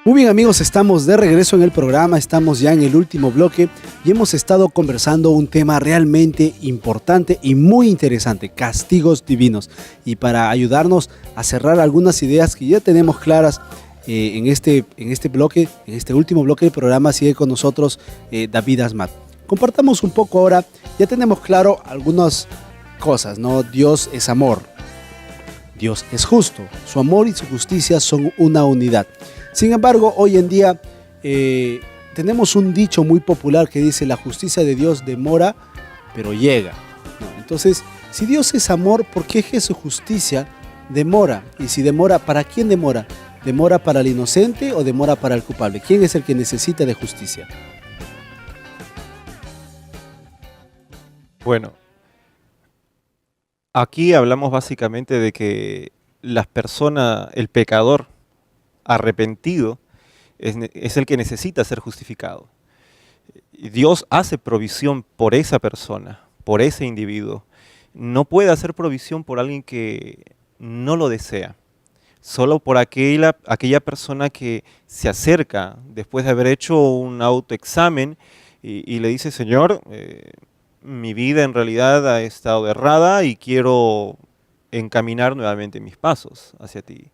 Speaker 1: Muy bien amigos, estamos de regreso en el programa, estamos ya en el último bloque y hemos estado conversando un tema realmente importante y muy interesante, castigos divinos. Y para ayudarnos a cerrar algunas ideas que ya tenemos claras en este bloque, en este último bloque del programa, sigue con nosotros David Asmat. Compartamos un poco ahora, ya tenemos claro algunas cosas, ¿no? Dios es amor, Dios es justo, su amor y su justicia son una unidad. Sin embargo, hoy en día tenemos un dicho muy popular que dice: la justicia de Dios demora, pero llega. ¿No? Entonces, si Dios es amor, ¿por qué su justicia demora? Y si demora, ¿para quién demora? ¿Demora para el inocente o demora para el culpable? ¿Quién es el que necesita de justicia?
Speaker 11: Bueno, aquí hablamos básicamente de que las personas, el pecador arrepentido, es el que necesita ser justificado. Y Dios hace provisión por esa persona, por ese individuo. No puede hacer provisión por alguien que no lo desea. Solo por aquella persona que se acerca después de haber hecho un autoexamen y le dice: Señor, mi vida en realidad ha estado errada y quiero encaminar nuevamente mis pasos hacia ti.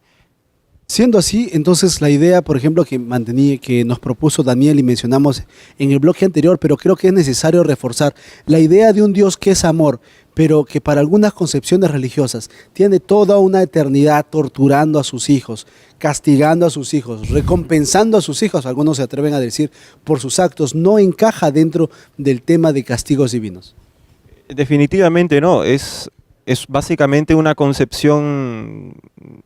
Speaker 1: Siendo así, entonces la idea, por ejemplo, que nos propuso Daniel y mencionamos en el bloque anterior, pero creo que es necesario reforzar la idea de un Dios que es amor, pero que para algunas concepciones religiosas tiene toda una eternidad torturando a sus hijos, castigando a sus hijos, recompensando a sus hijos, algunos se atreven a decir, por sus actos, no encaja dentro del tema de castigos divinos.
Speaker 11: Definitivamente no, es básicamente una concepción,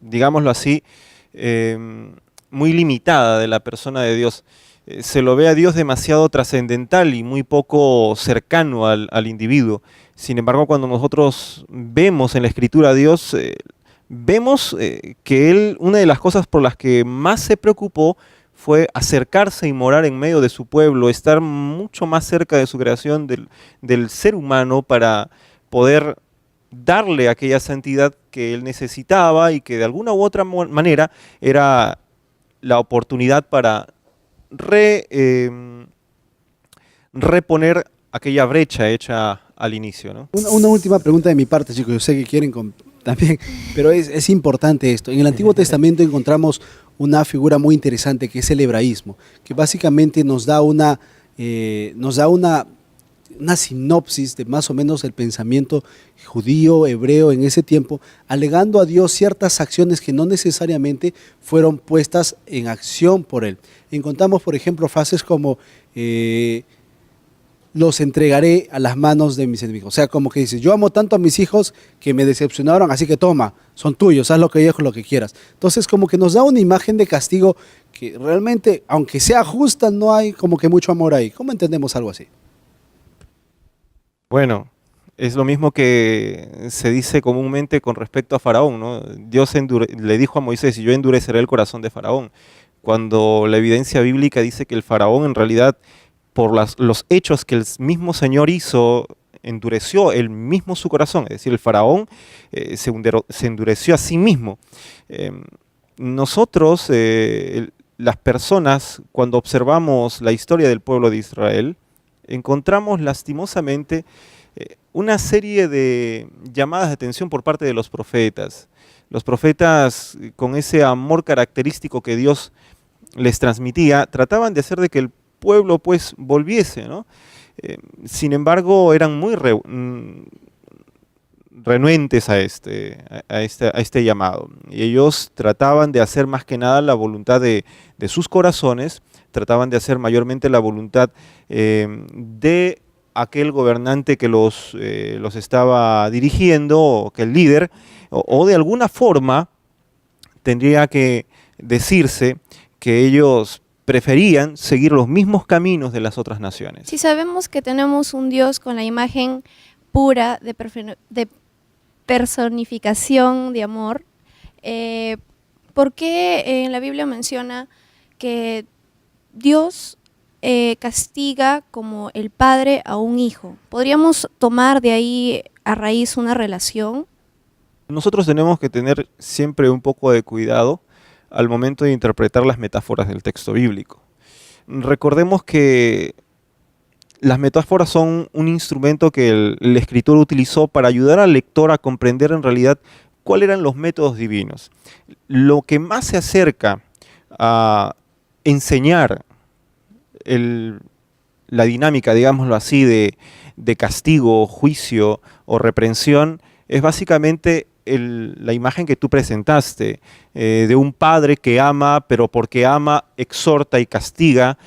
Speaker 11: digámoslo así, muy limitada de la persona de Dios. Se lo ve a Dios demasiado trascendental y muy poco cercano al individuo. Sin embargo, cuando nosotros vemos en la Escritura a Dios, vemos que Él, una de las cosas por las que más se preocupó fue acercarse y morar en medio de su pueblo, estar mucho más cerca de su creación, del ser humano, para poder darle aquella santidad que él necesitaba y que de alguna u otra manera era la oportunidad para reponer aquella brecha hecha al inicio, ¿no?
Speaker 1: Una última pregunta de mi parte, chicos, yo sé que quieren también, pero es importante esto. En el Antiguo Testamento encontramos una figura muy interesante que es el hebraísmo, que básicamente nos da una sinopsis de más o menos el pensamiento judío, hebreo en ese tiempo, alegando a Dios ciertas acciones que no necesariamente fueron puestas en acción por Él. Encontramos, por ejemplo, frases como los entregaré a las manos de mis enemigos. O sea, como que dice: yo amo tanto a mis hijos que me decepcionaron, así que toma, son tuyos, haz lo que ellos con lo que quieras. Entonces, como que nos da una imagen de castigo que realmente, aunque sea justa, no hay como que mucho amor ahí. ¿Cómo entendemos algo así?
Speaker 11: Bueno, es lo mismo que se dice comúnmente con respecto a Faraón, ¿no? Dios le dijo a Moisés: y yo endureceré el corazón de Faraón, cuando la evidencia bíblica dice que el Faraón en realidad, por los hechos que el mismo Señor hizo, endureció él mismo su corazón. Es decir, el Faraón se endureció a sí mismo. Nosotros, las personas, cuando observamos la historia del pueblo de Israel, encontramos lastimosamente una serie de llamadas de atención por parte de los profetas. Los profetas, con ese amor característico que Dios les transmitía, trataban de hacer de que el pueblo pues volviese, ¿no? Sin embargo, eran muy renuentes a este llamado. Y ellos trataban de hacer más que nada la voluntad de sus corazones, trataban de hacer mayormente la voluntad de aquel gobernante que los estaba dirigiendo, o que el líder, o de alguna forma tendría que decirse que ellos preferían seguir los mismos caminos de las otras naciones.
Speaker 6: Si sabemos que tenemos un Dios con la imagen pura de personificación de amor, ¿por qué en la Biblia menciona que Dios castiga como el padre a un hijo? ¿Podríamos tomar de ahí a raíz una relación?
Speaker 11: Nosotros tenemos que tener siempre un poco de cuidado al momento de interpretar las metáforas del texto bíblico. Recordemos que las metáforas son un instrumento que el escritor utilizó para ayudar al lector a comprender en realidad cuáles eran los métodos divinos. Lo que más se acerca a enseñar la dinámica, digámoslo así, de castigo, juicio o reprensión es básicamente la imagen que tú presentaste, de un padre que ama, pero porque ama, exhorta y castiga,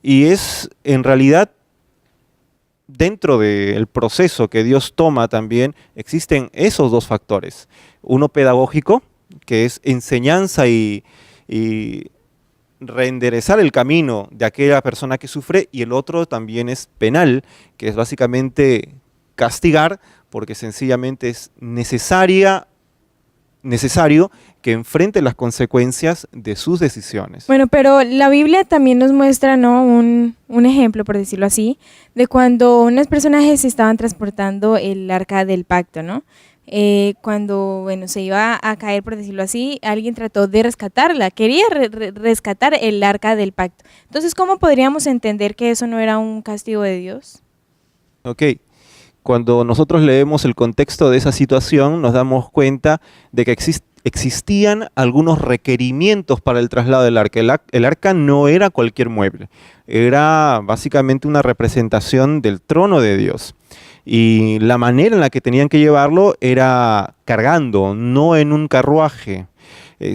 Speaker 11: y es en realidad dentro del proceso que Dios toma también, existen esos dos factores. Uno pedagógico, que es enseñanza y reenderezar el camino de aquella persona que sufre, y el otro también es penal, que es básicamente castigar, porque sencillamente es necesario que enfrente las consecuencias de sus decisiones.
Speaker 7: Bueno, pero la Biblia también nos muestra, ¿no?, un ejemplo, por decirlo así, de cuando unos personajes estaban transportando el arca del pacto, ¿no? Cuando, bueno, se iba a caer, por decirlo así, alguien trató de rescatarla, quería rescatar el arca del pacto. Entonces, ¿cómo podríamos entender que eso no era un castigo de Dios?
Speaker 11: Ok. Cuando nosotros leemos el contexto de esa situación, nos damos cuenta de que existían algunos requerimientos para el traslado del arca. El arca no era cualquier mueble, era básicamente una representación del trono de Dios. Y la manera en la que tenían que llevarlo era cargando, no en un carruaje.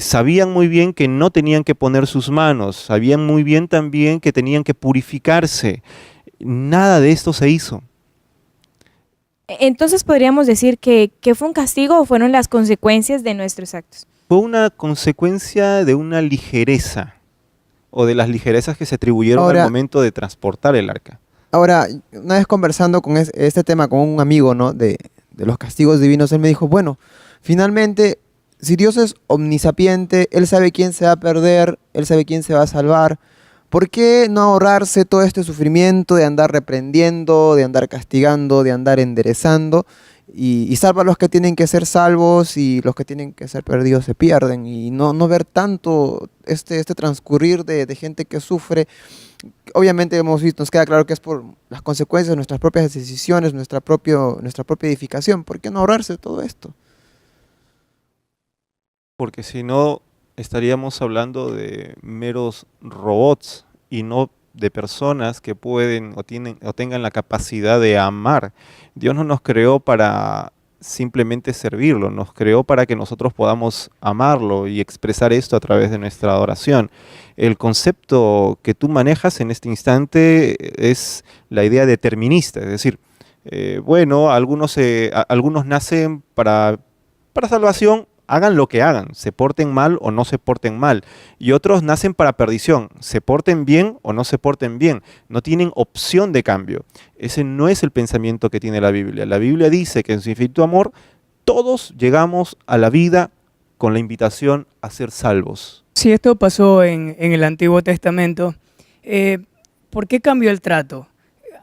Speaker 11: Sabían muy bien que no tenían que poner sus manos, sabían muy bien también que tenían que purificarse. Nada de esto se hizo.
Speaker 7: Entonces, ¿podríamos decir que fue un castigo o fueron las consecuencias de nuestros actos?
Speaker 11: Fue una consecuencia de una ligereza, o de las ligerezas que se atribuyeron al momento de transportar el arca.
Speaker 8: Ahora, una vez conversando con este tema con un amigo, ¿no?, de los castigos divinos, él me dijo, bueno, finalmente, si Dios es omnisapiente, Él sabe quién se va a perder, Él sabe quién se va a salvar, ¿por qué no ahorrarse todo este sufrimiento de andar reprendiendo, de andar castigando, de andar enderezando? Y salva a los que tienen que ser salvos, y los que tienen que ser perdidos se pierden. Y no ver tanto este transcurrir de gente que sufre. Obviamente hemos visto, nos queda claro que es por las consecuencias de nuestras propias decisiones, nuestra propia edificación. ¿Por qué no ahorrarse todo esto?
Speaker 11: Porque si no, estaríamos hablando de meros robots y no de personas que pueden o tengan la capacidad de amar. Dios no nos creó para simplemente servirlo, nos creó para que nosotros podamos amarlo y expresar esto a través de nuestra adoración. El concepto que tú manejas en este instante es la idea determinista, es decir, bueno, algunos nacen para salvación, hagan lo que hagan, se porten mal o no se porten mal. Y otros nacen para perdición, se porten bien o no se porten bien. No tienen opción de cambio. Ese no es el pensamiento que tiene la Biblia. La Biblia dice que en su infinito amor todos llegamos a la vida con la invitación a ser salvos.
Speaker 9: Si esto pasó en el Antiguo Testamento, ¿por qué cambió el trato?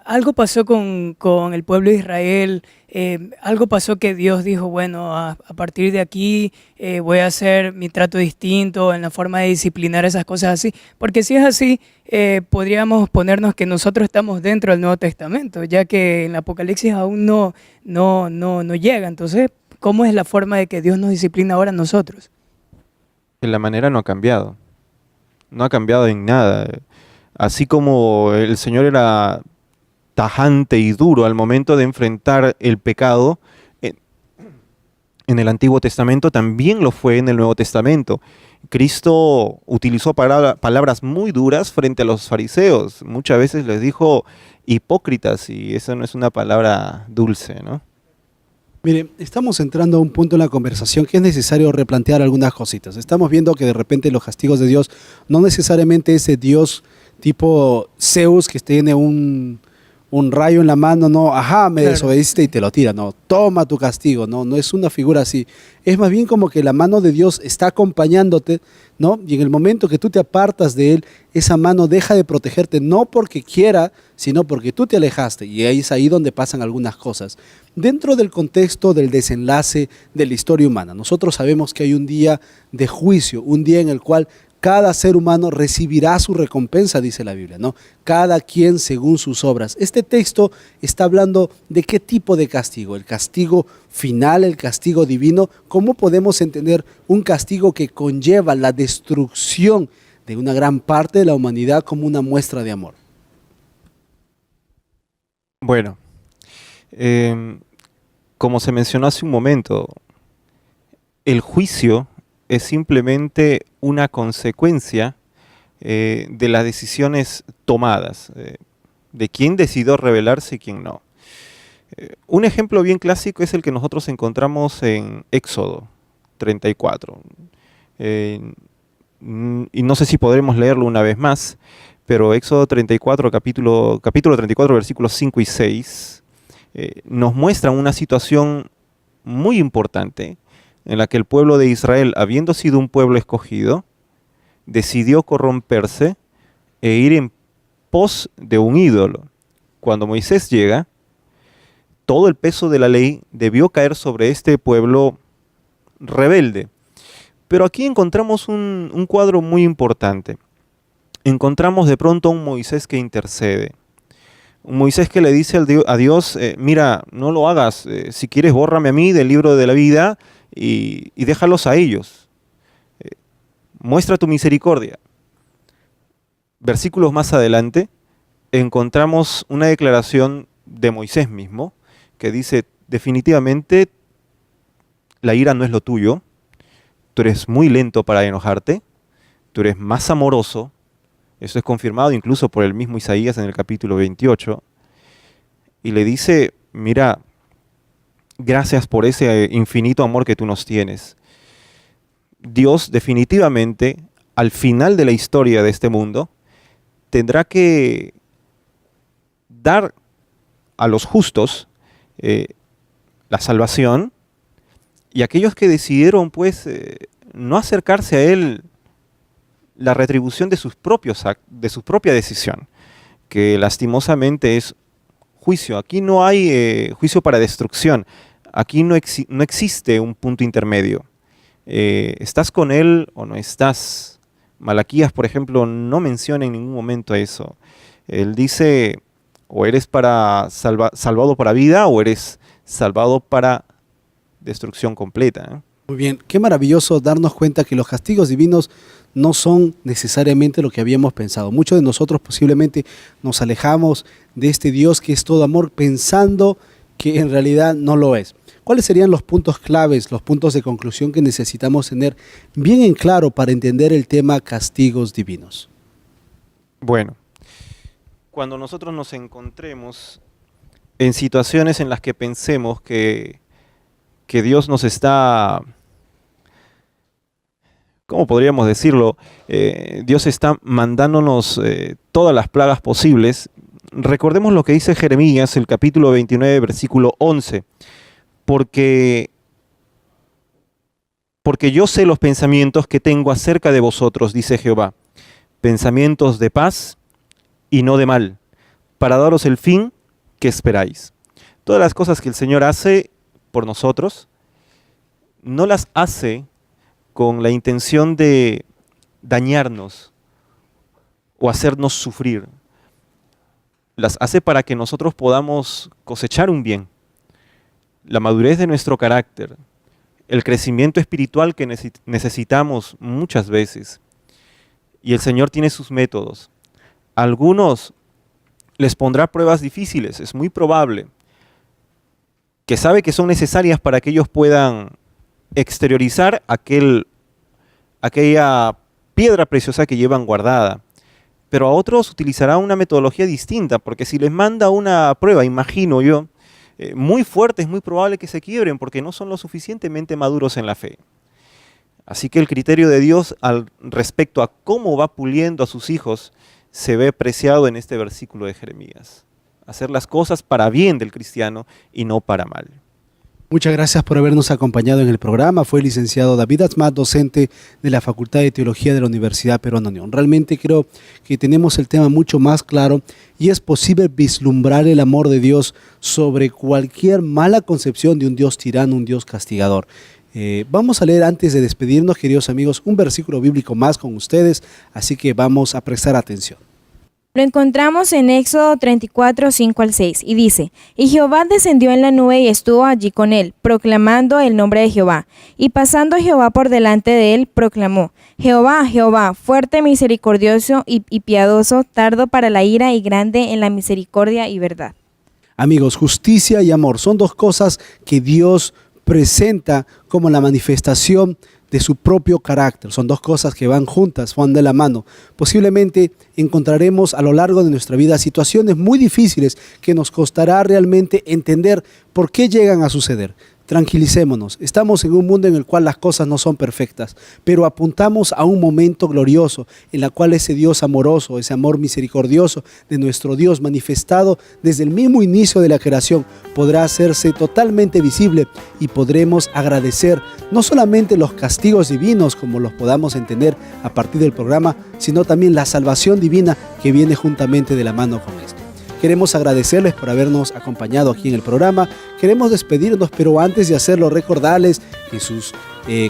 Speaker 9: Algo pasó con el pueblo de Israel, algo pasó que Dios dijo, bueno, a partir de aquí voy a hacer mi trato distinto en la forma de disciplinar esas cosas así. Porque si es así, podríamos ponernos que nosotros estamos dentro del Nuevo Testamento, ya que en el Apocalipsis aún no llega. Entonces, ¿cómo es la forma de que Dios nos disciplina ahora a nosotros?
Speaker 11: La manera no ha cambiado. No ha cambiado en nada. Así como el Señor era tajante y duro al momento de enfrentar el pecado, en el Antiguo Testamento también lo fue en el Nuevo Testamento. Cristo utilizó palabras muy duras frente a los fariseos. Muchas veces les dijo hipócritas, y esa no es una palabra dulce, ¿no?
Speaker 1: Mire, estamos entrando a un punto en la conversación que es necesario replantear algunas cositas. Estamos viendo que de repente los castigos de Dios no necesariamente ese Dios tipo Zeus que tiene un rayo en la mano, no, ajá, me desobedeciste y te lo tira, no, toma tu castigo, no, no es una figura así. Es más bien como que la mano de Dios está acompañándote, ¿no? Y en el momento que tú te apartas de Él, esa mano deja de protegerte, no porque quiera, sino porque tú te alejaste. Y ahí es ahí donde pasan algunas cosas. Dentro del contexto del desenlace de la historia humana, nosotros sabemos que hay un día de juicio, un día en el cual cada ser humano recibirá su recompensa, dice la Biblia, ¿no? Cada quien según sus obras. Este texto está hablando de qué tipo de castigo, el castigo final, el castigo divino. ¿Cómo podemos entender un castigo que conlleva la destrucción de una gran parte de la humanidad como una muestra de amor?
Speaker 11: Bueno, como se mencionó hace un momento, el juicio es simplemente una consecuencia de las decisiones tomadas, de quién decidió rebelarse y quién no. Un ejemplo bien clásico es el que nosotros encontramos en Éxodo 34. Y no sé si podremos leerlo una vez más, pero Éxodo 34, capítulo 34, versículos 5 y 6, nos muestra una situación muy importante en la que el pueblo de Israel, habiendo sido un pueblo escogido, decidió corromperse e ir en pos de un ídolo. Cuando Moisés llega, todo el peso de la ley debió caer sobre este pueblo rebelde. Pero aquí encontramos un cuadro muy importante. Encontramos de pronto a un Moisés que intercede. Un Moisés que le dice a Dios, mira, no lo hagas, si quieres bórrame a mí del libro de la vida y déjalos a ellos. Muestra tu misericordia. Versículos más adelante encontramos una declaración de Moisés mismo que dice, definitivamente la ira no es lo tuyo, tú eres muy lento para enojarte, tú eres más amoroso. Eso es confirmado incluso por el mismo Isaías en el capítulo 28. Y le dice, mira, gracias por ese infinito amor que tú nos tienes. Dios definitivamente, al final de la historia de este mundo, tendrá que dar a los justos la salvación, y aquellos que decidieron pues no acercarse a Él, la retribución de sus de su propia decisión, que lastimosamente es juicio. Aquí no hay juicio para destrucción, aquí no existe un punto intermedio. ¿Estás con Él o no estás? Malaquías, por ejemplo, no menciona en ningún momento eso. Él dice, o eres salvado para vida o eres salvado para destrucción completa.
Speaker 1: Muy bien, qué maravilloso darnos cuenta que los castigos divinos no son necesariamente lo que habíamos pensado. Muchos de nosotros posiblemente nos alejamos de este Dios que es todo amor pensando que en realidad no lo es. ¿Cuáles serían los puntos claves, los puntos de conclusión que necesitamos tener bien en claro para entender el tema castigos divinos?
Speaker 11: Bueno, cuando nosotros nos encontremos en situaciones en las que pensemos que Dios nos está, ¿cómo podríamos decirlo? Dios está mandándonos todas las plagas posibles. Recordemos lo que dice Jeremías, el capítulo 29, versículo 11. Porque yo sé los pensamientos que tengo acerca de vosotros, dice Jehová, pensamientos de paz y no de mal, para daros el fin que esperáis. Todas las cosas que el Señor hace por nosotros, no las hace con la intención de dañarnos o hacernos sufrir. Las hace para que nosotros podamos cosechar un bien. La madurez de nuestro carácter, el crecimiento espiritual que necesitamos muchas veces. Y el Señor tiene sus métodos. A algunos les pondrá pruebas difíciles, es muy probable, que sabe que son necesarias para que ellos puedan exteriorizar aquella piedra preciosa que llevan guardada. Pero a otros utilizará una metodología distinta, porque si les manda una prueba, imagino yo, muy fuerte, es muy probable que se quiebren porque no son lo suficientemente maduros en la fe. Así que el criterio de Dios al respecto a cómo va puliendo a sus hijos se ve apreciado en este versículo de Jeremías. Hacer las cosas para bien del cristiano y no para mal.
Speaker 1: Muchas gracias por habernos acompañado en el programa. Fue el licenciado David Asmat, docente de la Facultad de Teología de la Universidad Peruana Unión. Realmente creo que tenemos el tema mucho más claro y es posible vislumbrar el amor de Dios sobre cualquier mala concepción de un Dios tirano, un Dios castigador. Vamos a leer antes de despedirnos, queridos amigos, un versículo bíblico más con ustedes, así que vamos a prestar atención.
Speaker 7: Lo encontramos en Éxodo 34, 5 al 6, y dice: Y Jehová descendió en la nube y estuvo allí con él, proclamando el nombre de Jehová. Y pasando Jehová por delante de él, proclamó: Jehová, Jehová, fuerte, misericordioso y piadoso, tardo para la ira y grande en la misericordia y verdad.
Speaker 1: Amigos, justicia y amor son dos cosas que Dios presenta como la manifestación de su propio carácter. Son dos cosas que van juntas, van de la mano. Posiblemente encontraremos a lo largo de nuestra vida situaciones muy difíciles que nos costará realmente entender por qué llegan a suceder. Tranquilicémonos, estamos en un mundo en el cual las cosas no son perfectas, pero apuntamos a un momento glorioso en el cual ese Dios amoroso, ese amor misericordioso de nuestro Dios manifestado desde el mismo inicio de la creación podrá hacerse totalmente visible y podremos agradecer no solamente los castigos divinos como los podamos entender a partir del programa, sino también la salvación divina que viene juntamente de la mano con esto. Queremos agradecerles por habernos acompañado aquí en el programa. Queremos despedirnos, pero antes de hacerlo, recordarles que sus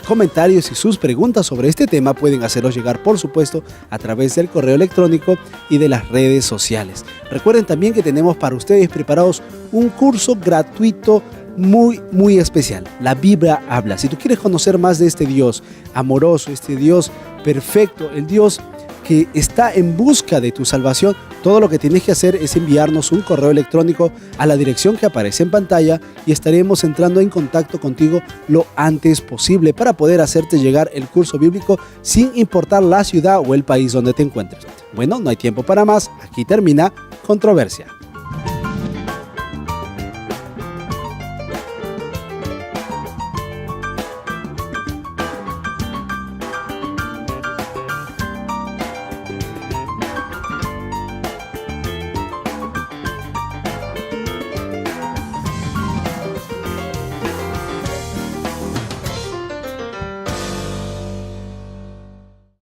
Speaker 1: comentarios y sus preguntas sobre este tema pueden hacerlos llegar, por supuesto, a través del correo electrónico y de las redes sociales. Recuerden también que tenemos para ustedes preparados un curso gratuito muy especial. La Biblia habla. Si tú quieres conocer más de este Dios amoroso, este Dios perfecto, el Dios que está en busca de tu salvación, todo lo que tienes que hacer es enviarnos un correo electrónico a la dirección que aparece en pantalla y estaremos entrando en contacto contigo lo antes posible para poder hacerte llegar el curso bíblico sin importar la ciudad o el país donde te encuentres. Bueno, no hay tiempo para más. Aquí termina Controversia.